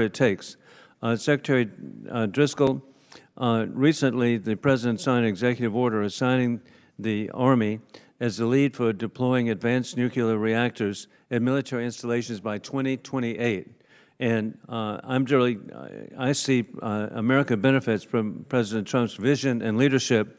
it takes. Secretary Driscoll, recently the President signed an executive order assigning the Army as the lead for deploying advanced nuclear reactors at military installations by 2028. And I see America benefits from President Trump's vision and leadership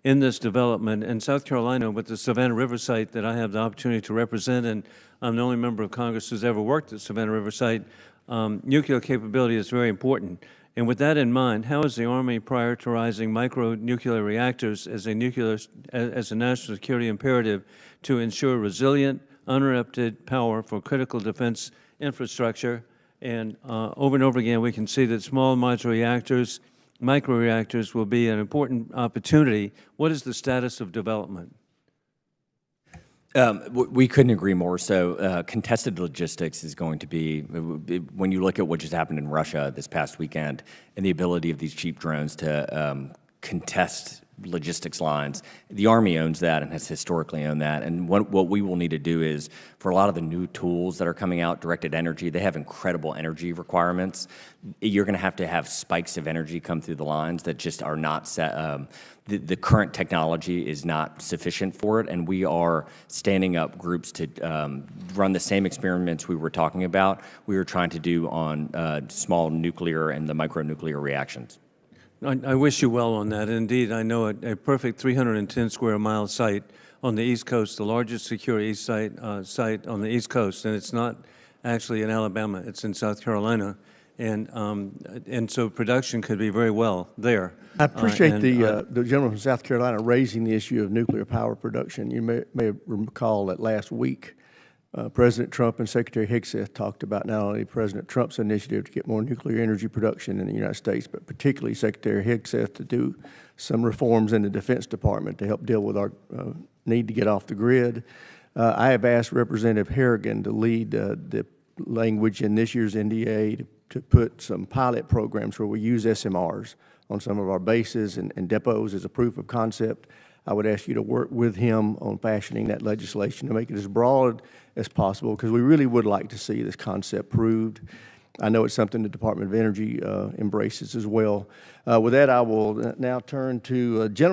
in this development. In South Carolina, with the Savannah River site that I have the opportunity to represent, and I'm the only member of Congress who's ever worked at Savannah River site, nuclear capability is very important. And with that in mind, how is the Army prioritizing micronuclear reactors as a national security imperative to ensure resilient, uninterrupted power for critical defense infrastructure? And over again, we can see that small modular reactors, microreactors, will be an important opportunity. What is the status of development? We couldn't agree more. So contested logistics is going to be, when you look at what just happened in Russia this past weekend and the ability of these cheap drones to contest logistics lines, the Army owns that and has historically owned that. And what we will need to do is, for a lot of the new tools that are coming out, directed energy, they have incredible energy requirements. You're going to have spikes of energy come through the lines that just are not set. The current technology is not sufficient for it, and we are standing up groups to run the same experiments we were talking about. We were trying to do on small nuclear and the micronuclear reactions. I wish you well on that. Indeed, I know a perfect 310 square mile site on the East Coast, the largest secure site on the East Coast, and it's not actually in Alabama, it's in South Carolina. And so production could be very well there. I appreciate the gentleman from South Carolina raising the issue of nuclear power production. You may recall that last week, President Trump and Secretary Hegseth talked about not only President Trump's initiative to get more nuclear energy production in the United States, but particularly Secretary Hegseth to do some reforms in the Defense Department to help deal with our need to get off the grid. I have asked Representative Harrigan to lead the language in this year's NDA to put some pilot programs where we use SMRs on some of our bases and depots as a proof of concept. I would ask you to work with him on fashioning that legislation to make it as broad as possible, because we really would like to see this concept proved. I know it's something the Department of Energy embraces as well. With that, I will now turn to a gentleman